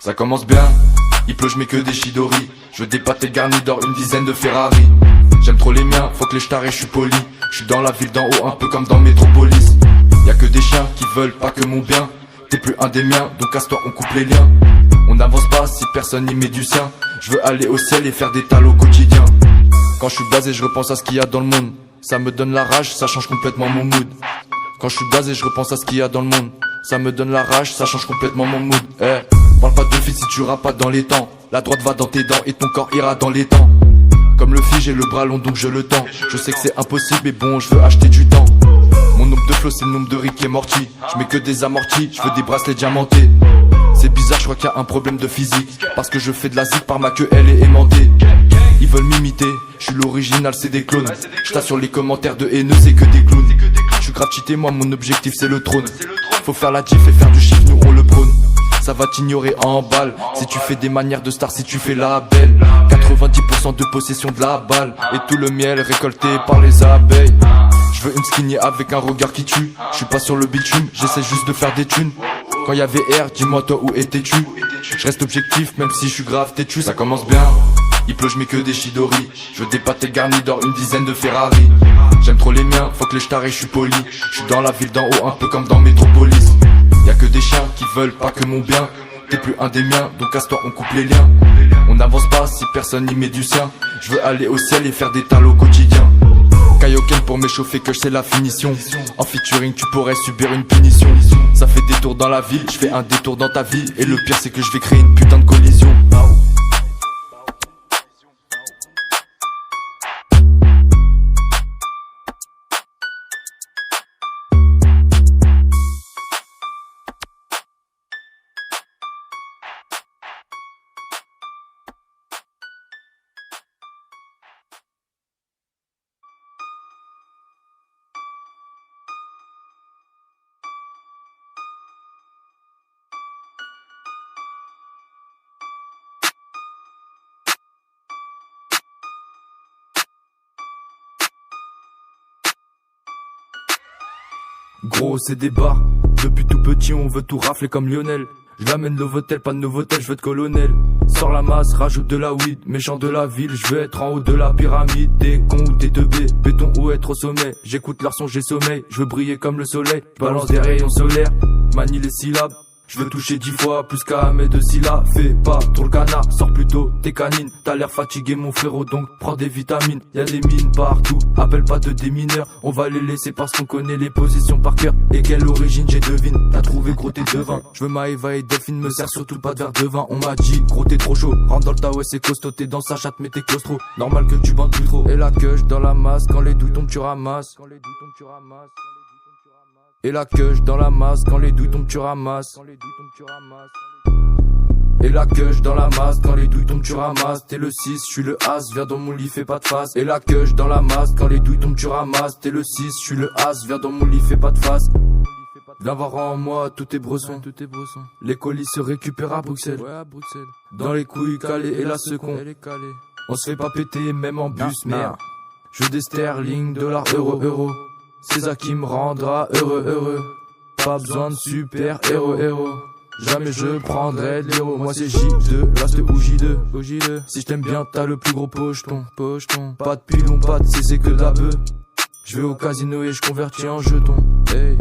Ça commence bien, il pleut, je mets que des Chidori. Je veux des pâtés garnis d'or, une dizaine de Ferrari. J'aime trop les miens, faut que les j'tarés, je suis poli. Je suis dans la ville d'en haut, un peu comme dans Métropolis. Y'a que des chiens qui veulent pas que mon bien. T'es plus un des miens, donc casse-toi, on coupe les liens. On n'avance pas si personne n'y met du sien. Je veux aller au ciel et faire des tales au quotidien. Quand je suis blasé, je repense à ce qu'il y a dans le monde. Ça me donne la rage, ça change complètement mon mood. Quand je suis blasé, je repense à ce qu'il y a dans le monde. Ça me donne la rage, ça change complètement mon mood. Parle pas de fils si tu rappes pas dans les temps. La droite va dans tes dents et ton corps ira dans les temps. Comme le fil, j'ai le bras long donc je le tends. Je sais que c'est impossible mais bon, je veux acheter du temps. Mon nombre de flow c'est le nombre de Rick et Morty. Je mets que des amortis, je veux des bracelets diamantés. C'est bizarre, je crois qu'il y a un problème de physique. Parce que je fais de la zik par ma queue, elle est aimantée. Ils veulent m'imiter, je suis l'original, c'est des clones. Je t'assure les commentaires de haineux, c'est que des clowns. Je suis grave cheaté, moi mon objectif c'est le trône. Faut faire la diff et faire du chiffre, nous on le prône. Ça va t'ignorer en balle. Si tu fais des manières de star, si tu fais la belle. 90% de possession de la balle. Et tout le miel récolté par les abeilles. Je veux une skinny avec un regard qui tue. Je suis pas sur le bitume, j'essaie juste de faire des thunes. Quand y avait R, dis-moi toi où étais-tu. Je reste objectif même si je suis grave têtu. Ça commence bien, il pleut, je mets que des Chidori. Je veux des pâtés garnis d'or, une dizaine de Ferrari. J'aime trop les miens, faut que les j'tarés, je suis poli. Je suis dans la ville d'en haut, un peu comme dans Métropolis. Y'a que des chiens qui veulent pas que mon bien. T'es plus un des miens, donc casse-toi, on coupe les liens. On n'avance pas si personne n'y met du sien. Je veux aller au ciel et faire des tales au quotidien. Kaioken pour m'échauffer que je sais la finition. En featuring tu pourrais subir une punition. Ça fait des tours dans la ville, je fais un détour dans ta vie. Et le pire c'est que je vais créer une putain de collision. Gros c'est des bars, depuis tout petit on veut tout rafler comme Lionel. Je l'amène Novotel, pas de Novotel, je veux être colonel. Sors la masse, rajoute de la weed, méchant de la ville, je veux être en haut de la pyramide. T'es con ou t'es teubé, béton ou être au sommet. J'écoute leur son, j'ai sommeil, je veux briller comme le soleil. Balance des rayons solaires, manie les syllabes. Je veux toucher 10 fois plus qu'Ahmed de Silla. Fais pas trop le canard, sors plutôt tes canines. T'as l'air fatigué mon frérot donc prends des vitamines. Y'a des mines partout, appelle pas de démineurs. On va les laisser parce qu'on connaît les positions par cœur. Et quelle origine j'ai devine, t'as trouvé gros t'es devin. Je veux Maëva et Delphine, me sert surtout pas de verre de vin. On m'a dit gros t'es trop chaud, rentre dans le tas ouais c'est costaud. T'es dans sa chatte mais t'es claustro, normal que tu bandes plus trop. Et la queue dans la masse, quand les douilles tombent tu ramasses. Et la queue dans la masse, quand les douilles tombent tu ramasses. Et la queue dans la masse, quand les douilles tombent tu ramasses. T'es le 6, je suis le As, viens dans mon lit fais pas de face. Et la queue dans la masse, quand les douilles tombent tu ramasses. T'es le 6, je suis le As, viens dans mon lit fais pas de face. Viens voir en moi tous tes bressons. Les colis se récupèrent à Bruxelles. Dans les couilles calées et la seconde. On se fait pas péter même en bus, merde. Je veux des sterling, dollars, euros. C'est ça qui me rendra heureux. Pas besoin de super héros. Jamais je prendrai de l'héros. Moi c'est J2, là c'est ou J2. Si je t'aime bien t'as le plus gros pocheton. Pas de pilon, pas de c'est que de la beuh. Je vais au casino et je convertis en jetons. Hey.